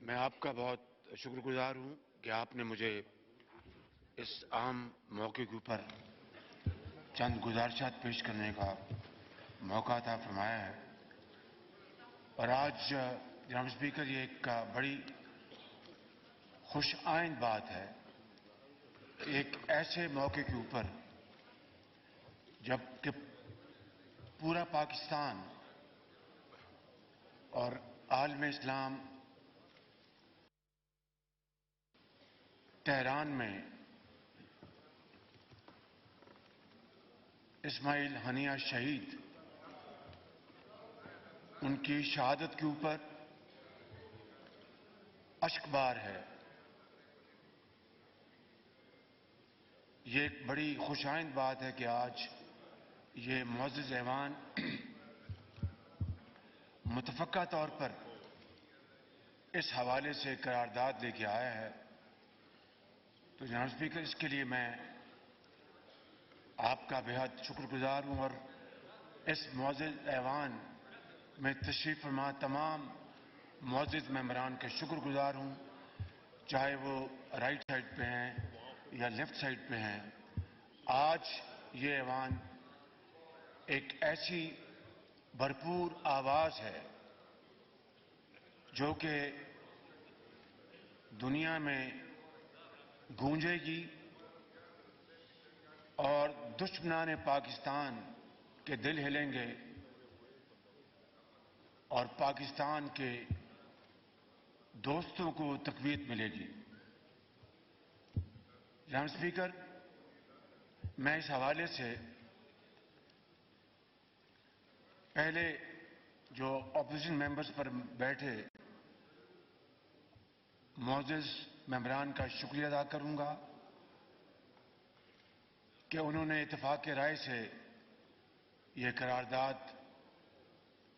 میں آپ کا بہت شکر گزار ہوں کہ آپ نے مجھے اس اہم موقع کے اوپر چند گزارشات پیش کرنے کا موقع عطا فرمایا ہے۔ اور آج جناب اسپیکر یہ ایک بڑی خوش آئند بات ہے کہ ایک ایسے موقع کے اوپر جب کہ پورا پاکستان اور عالم اسلام تہران میں اسماعیل ہنیہ شہید ان کی شہادت کے اوپر اشک بار ہے، یہ ایک بڑی خوش آئند بات ہے کہ آج یہ معزز ایوان متفقہ طور پر اس حوالے سے قرارداد لے کے آیا ہے۔ تو جناب اسپیکر، اس کے لیے میں آپ کا بہت شکر گزار ہوں اور اس معزز ایوان میں تشریف فرما تمام معزز ممبران کا شکر گزار ہوں، چاہے وہ رائٹ سائڈ پہ ہیں یا لیفٹ سائڈ پہ ہیں۔ آج یہ ایوان ایک ایسی بھرپور آواز ہے جو کہ دنیا میں گونجے گی اور دشمنان پاکستان کے دل ہلیں گے اور پاکستان کے دوستوں کو تقویت ملے گی۔ جناب اسپیکر، میں اس حوالے سے پہلے جو اپوزیشن ممبرز پر بیٹھے معزز ممبران کا شکریہ ادا کروں گا کہ انہوں نے اتفاق رائے سے یہ قرارداد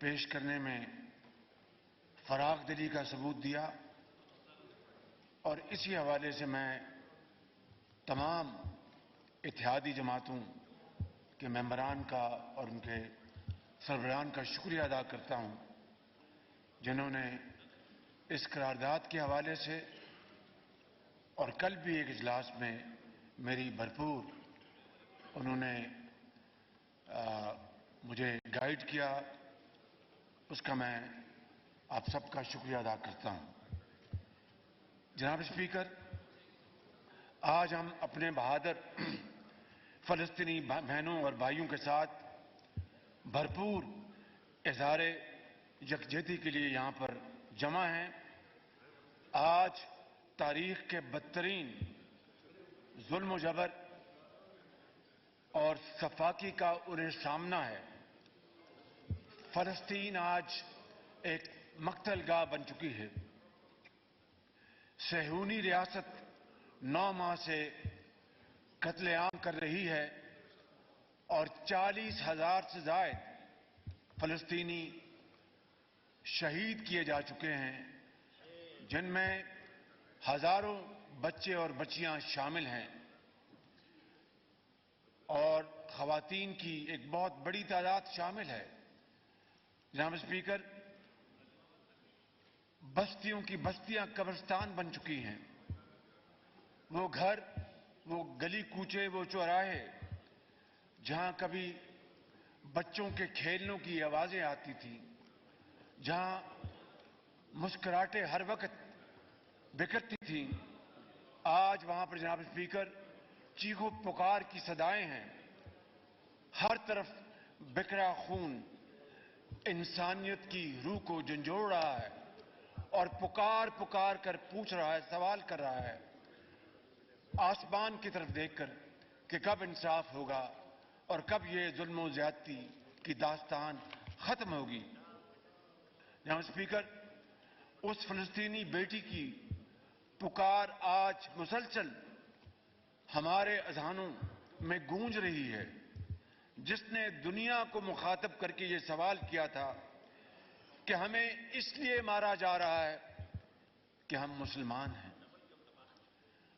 پیش کرنے میں فراخ دلی کا ثبوت دیا، اور اسی حوالے سے میں تمام اتحادی جماعتوں کے ممبران کا اور ان کے سربراہان کا شکریہ ادا کرتا ہوں جنہوں نے اس قرارداد کے حوالے سے اور کل بھی ایک اجلاس میں میری بھرپور انہوں نے مجھے گائیڈ کیا، اس کا میں آپ سب کا شکریہ ادا کرتا ہوں۔ جناب اسپیکر، آج ہم اپنے بہادر فلسطینی بہنوں اور بھائیوں کے ساتھ بھرپور اظہار یکجہتی کے لیے یہاں پر جمع ہیں۔ آج تاریخ کے بدترین ظلم و جبر اور سفاکی کا انہیں سامنا ہے۔ فلسطین آج ایک مقتل گاہ بن چکی ہے۔ صہیونی ریاست 9 ماہ سے قتل عام کر رہی ہے اور 40,000 سے زائد فلسطینی شہید کیے جا چکے ہیں، جن میں ہزاروں بچے اور بچیاں شامل ہیں اور خواتین کی ایک بہت بڑی تعداد شامل ہے۔ جناب اسپیکر، بستیوں کی بستیاں قبرستان بن چکی ہیں۔ وہ گھر، وہ گلی کوچے، وہ چوراہے جہاں کبھی بچوں کے کھیلنے کی آوازیں آتی تھیں، جہاں مسکراہٹیں ہر وقت بکھرتی تھیں، آج وہاں پر جناب اسپیکر چیخو پکار کی صدائیں ہیں۔ ہر طرف بکھرا خون انسانیت کی روح کو جھنجھوڑ رہا ہے اور پکار پکار کر پوچھ رہا ہے، سوال کر رہا ہے آسمان کی طرف دیکھ کر کہ کب انصاف ہوگا اور کب یہ ظلم و زیادتی کی داستان ختم ہوگی۔ جناب اسپیکر، اس فلسطینی بیٹی کی پکار آج مسلسل ہمارے اذہانوں میں گونج رہی ہے، جس نے دنیا کو مخاطب کر کے یہ سوال کیا تھا کہ ہمیں اس لیے مارا جا رہا ہے کہ ہم مسلمان ہیں،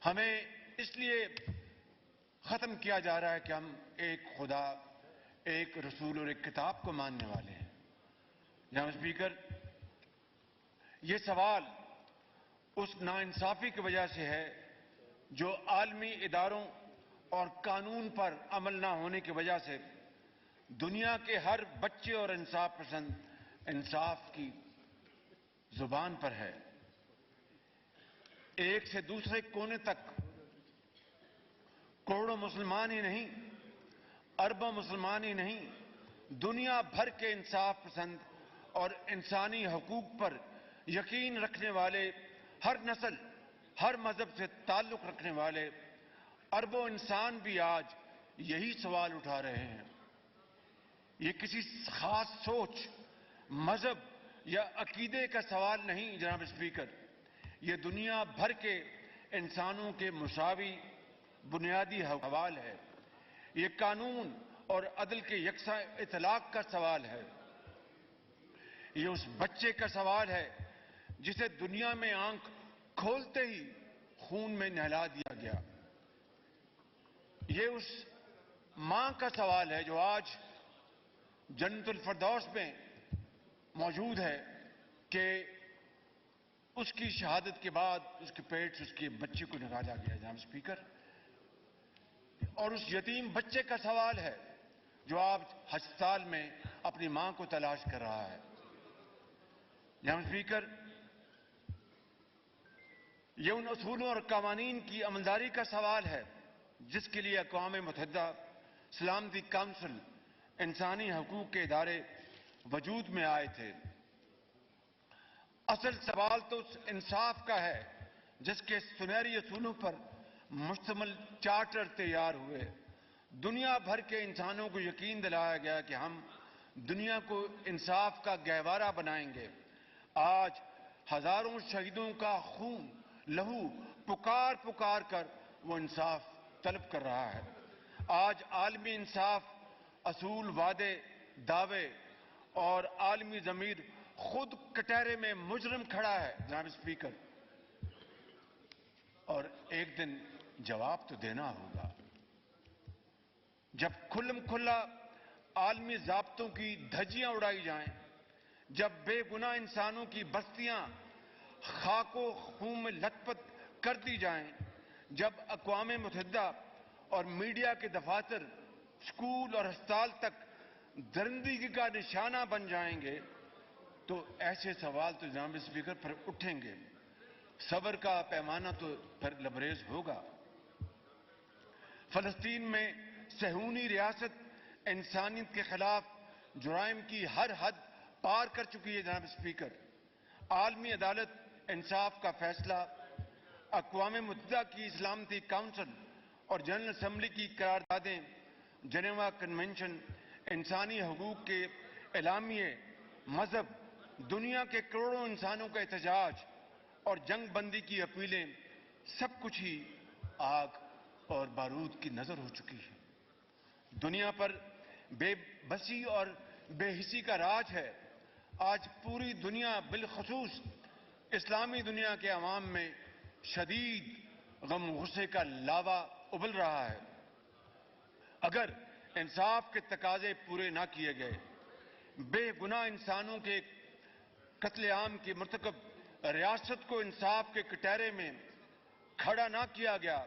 ہمیں اس لیے ختم کیا جا رہا ہے کہ ہم ایک خدا، ایک رسول اور ایک کتاب کو ماننے والے ہیں۔ جناب اسپیکر، یہ سوال اس ناانصافی کی وجہ سے ہے جو عالمی اداروں اور قانون پر عمل نہ ہونے کی وجہ سے دنیا کے ہر بچے اور انصاف پسند انصاف کی زبان پر ہے. ایک سے دوسرے کونے تک کروڑوں مسلمان ہی نہیں، اربوں مسلمان ہی نہیں، دنیا بھر کے انصاف پسند اور انسانی حقوق پر یقین رکھنے والے، ہر نسل، ہر مذہب سے تعلق رکھنے والے اربوں انسان بھی آج یہی سوال اٹھا رہے ہیں. یہ کسی خاص سوچ، مذہب یا عقیدے کا سوال نہیں جناب اسپیکر، یہ دنیا بھر کے انسانوں کے مساوی بنیادی سوال ہے. یہ قانون اور عدل کے یکساں اطلاق کا سوال ہے. یہ اس بچے کا سوال ہے جسے دنیا میں آنکھ کھولتے ہی خون میں نہلا دیا گیا. یہ اس ماں کا سوال ہے جو آج جنت الفردوس میں موجود ہے کہ اس کی شہادت کے بعد اس کے پیٹ سے اس کے بچے کو نکالا گیا جناب اسپیکر. اور اس یتیم بچے کا سوال ہے جو آج ہسپتال میں اپنی ماں کو تلاش کر رہا ہے. جناب اسپیکر، یہ ان اصولوں اور قوانین کی عملداری کا سوال ہے جس کے لیے اقوام متحدہ سلامتی کونسل انسانی حقوق کے ادارے وجود میں آئے تھے. اصل سوال تو اس انصاف کا ہے جس کے سنہری اصولوں پر مشتمل چارٹر تیار ہوئے. دنیا بھر کے انسانوں کو یقین دلایا گیا کہ ہم دنیا کو انصاف کا گہوارہ بنائیں گے. آج ہزاروں شہیدوں کا خون، لہو پکار پکار کر وہ انصاف طلب کر رہا ہے. آج عالمی انصاف اصول، وعدے، دعوے اور عالمی ضمیر خود کٹہرے میں مجرم کھڑا ہے جناب اسپیکر. اور ایک دن جواب تو دینا ہوگا. جب کھلم کھلا عالمی ضابطوں کی دھجیاں اڑائی جائیں، جب بے گناہ انسانوں کی بستیاں خاک و خون میں لت پت کر دی جائیں، جب اقوام متحدہ اور میڈیا کے دفاتر اسکول اور ہسپتال تک درندگی کا نشانہ بن جائیں گے تو ایسے سوال تو جناب اسپیکر پھر اٹھیں گے. صبر کا پیمانہ تو پھر لبریز ہوگا. فلسطین میں صہیونی ریاست انسانیت کے خلاف جرائم کی ہر حد پار کر چکی ہے جناب اسپیکر. عالمی عدالت انصاف کا فیصلہ، اقوام متحدہ کی سلامتی کونسل اور جنرل اسمبلی کی قراردادیں، جنیوا کنونشن، انسانی حقوق کے اعلامیے، مذہب، دنیا کے کروڑوں انسانوں کا احتجاج اور جنگ بندی کی اپیلیں، سب کچھ ہی آگ اور بارود کی نظر ہو چکی ہے. دنیا پر بے بسی اور بے حسی کا راج ہے. آج پوری دنیا، بالخصوص اسلامی دنیا کے عوام میں شدید غم غصے کا لاوا ابل رہا ہے. اگر انصاف کے تقاضے پورے نہ کیے گئے، بے گناہ انسانوں کے قتل عام کے مرتکب ریاست کو انصاف کے کٹہرے میں کھڑا نہ کیا گیا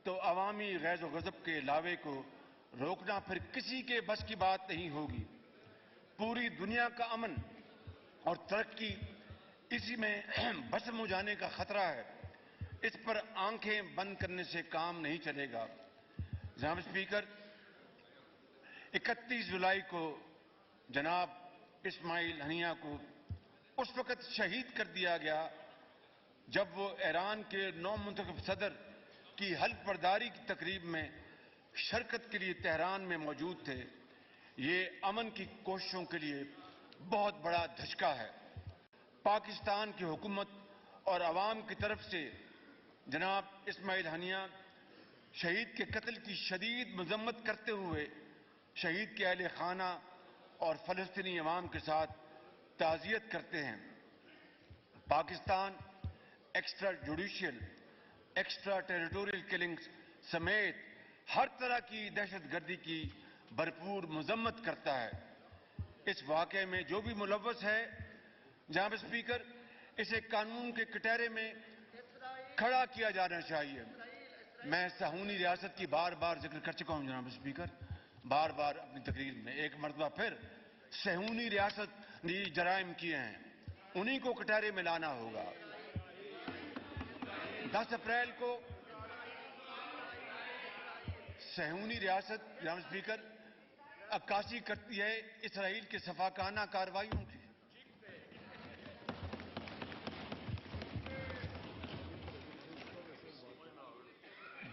تو عوامی غیظ و غضب کے لاوے کو روکنا پھر کسی کے بس کی بات نہیں ہوگی. پوری دنیا کا امن اور ترقی اسی میں بسم ہو جانے کا خطرہ ہے. اس پر آنکھیں بند کرنے سے کام نہیں چلے گا. جناب اسپیکر، 31 جولائی کو جناب اسماعیل ہنیہ کو اس وقت شہید کر دیا گیا جب وہ ایران کے نو منتخب صدر کی حلف برداری کی تقریب میں شرکت کے لیے تہران میں موجود تھے. یہ امن کی کوششوں کے لیے بہت بڑا دھچکا ہے. پاکستان کی حکومت اور عوام کی طرف سے جناب اسماعیل ہنیہ شہید کے قتل کی شدید مذمت کرتے ہوئے شہید کے اہل خانہ اور فلسطینی عوام کے ساتھ تعزیت کرتے ہیں. Pakistan extra judicial, extra territorial killings سمیت ہر طرح کی دہشت گردی کی بھرپور مذمت کرتا ہے. اس واقعے میں جو بھی ملوث ہے جناب اسپیکر، اسے قانون کے کٹہرے میں کھڑا کیا جانا چاہیے۔ میں صہیونی ریاست کی بار بار ذکر کر چکا ہوں جناب اسپیکر، بار بار اپنی تقریر میں، ایک مرتبہ پھر صہیونی ریاست نے جرائم کیے ہیں، انہی کو کٹہرے میں لانا ہوگا۔ 10 اپریل کو صہیونی ریاست جناب اسپیکر عکاسی کرتی ہے اسرائیل کے سفاکانہ کارروائیوں کی۔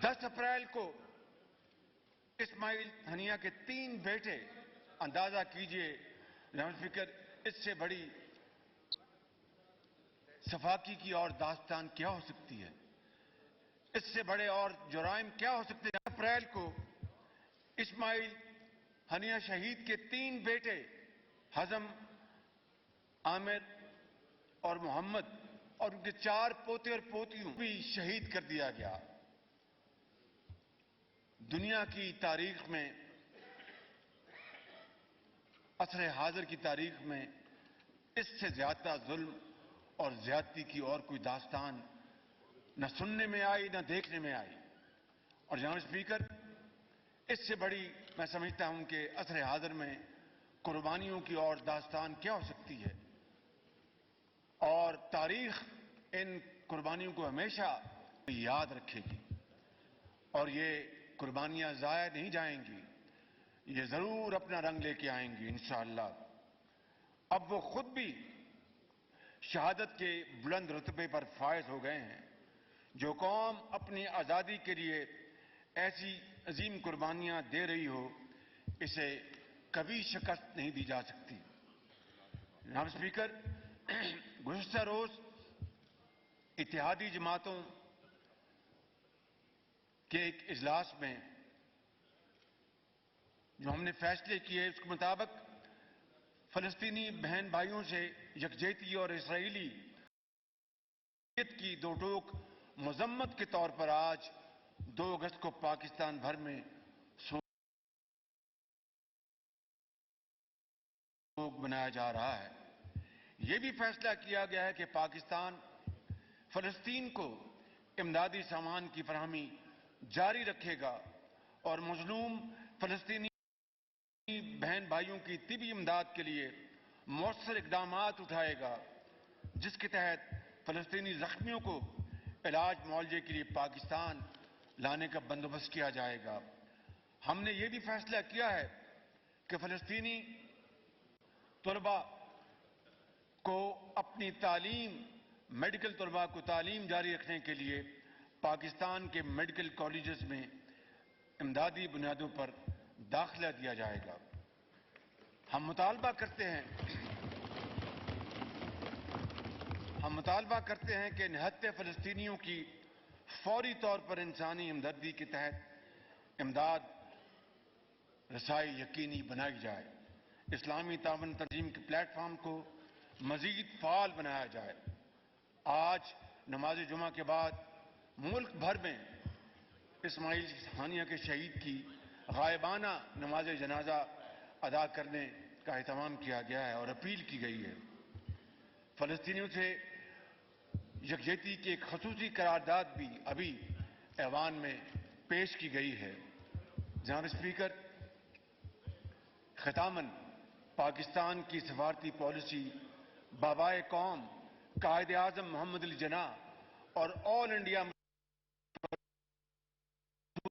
10 اپریل کو اسماعیل ہنیہ کے 3 بیٹے، اندازہ کیجئے جناب اسپیکر اس سے بڑی صفاقی کی اور داستان کیا ہو سکتی ہے، اس سے بڑے اور جرائم کیا ہو سکتے ہیں۔ 10 اپریل کو اسماعیل ہنیہ شہید کے 3 بیٹے حزم، عامر اور محمد اور ان کے 4 پوتے اور پوتیوں بھی شہید کر دیا گیا۔ دنیا کی تاریخ میں، عصر حاضر کی تاریخ میں اس سے زیادہ ظلم اور زیادتی کی اور کوئی داستان نہ سننے میں آئی نہ دیکھنے میں آئی۔ اور جناب اسپیکر اس سے بڑی میں سمجھتا ہوں کہ عصر حاضر میں قربانیوں کی اور داستان کیا ہو سکتی ہے، اور تاریخ ان قربانیوں کو ہمیشہ یاد رکھے گی، اور یہ قربانیاں ضائع نہیں جائیں گی، یہ ضرور اپنا رنگ لے کے آئیں گی انشاءاللہ۔ اب وہ خود بھی شہادت کے بلند رتبے پر فائز ہو گئے ہیں۔ جو قوم اپنی آزادی کے لیے ایسی عظیم قربانیاں دے رہی ہو، اسے کبھی شکست نہیں دی جا سکتی۔ جناب اسپیکر، گزشتہ روز اتحادی جماعتوں کے ایک اجلاس میں جو ہم نے فیصلے کیے اس کے مطابق فلسطینی بہن بھائیوں سے یکجہتی اور اسرائیلی کی دو ٹوک مذمت کے طور پر آج 2 اگست کو پاکستان بھر میں سوگ منایا جا رہا ہے۔ یہ بھی فیصلہ کیا گیا ہے کہ پاکستان فلسطین کو امدادی سامان کی فراہمی جاری رکھے گا اور مظلوم فلسطینی بہن بھائیوں کی طبی امداد کے لیے مؤثر اقدامات اٹھائے گا، جس کے تحت فلسطینی زخمیوں کو علاج معالجے کے لیے پاکستان لانے کا بندوبست کیا جائے گا۔ ہم نے یہ بھی فیصلہ کیا ہے کہ فلسطینی طلباء کو اپنی تعلیم، میڈیکل طلباء کو تعلیم جاری رکھنے کے لیے پاکستان کے میڈیکل کالجز میں امدادی بنیادوں پر داخلہ دیا جائے گا۔ ہم مطالبہ کرتے ہیں کہ نہتے فلسطینیوں کی فوری طور پر انسانی ہمدردی کے تحت امداد رسائی یقینی بنائی جائے۔ اسلامی تعاون تنظیم کے پلیٹ فارم کو مزید فعال بنایا جائے۔ آج نماز جمعہ کے بعد ملک بھر میں اسماعیل ہنیہ کے شہید کی غائبانہ نماز جنازہ ادا کرنے کا اہتمام کیا گیا ہے اور اپیل کی گئی ہے۔ فلسطینیوں سے یکجہتی کی ایک خصوصی قرارداد بھی ابھی ایوان میں پیش کی گئی ہے۔ جناب اسپیکر، ختاماً پاکستان کی سفارتی پالیسی بابائے قوم قائد اعظم محمد علی جناح اور آل انڈیا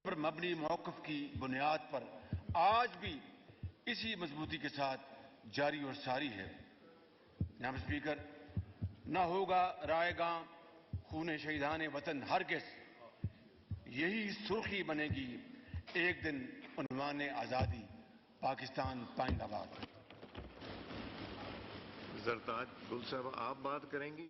پر مبنی موقف کی بنیاد پر آج بھی اسی مضبوطی کے ساتھ جاری اور ساری ہے۔ جناب اسپیکر، نہ ہوگا رائے گاں خون شہیدان وطن ہرگز، یہی سرخی بنے گی ایک دن عنوان آزادی پاکستان پائندہ باد۔ زرتاج گل صاحب، آپ بات کریں گی؟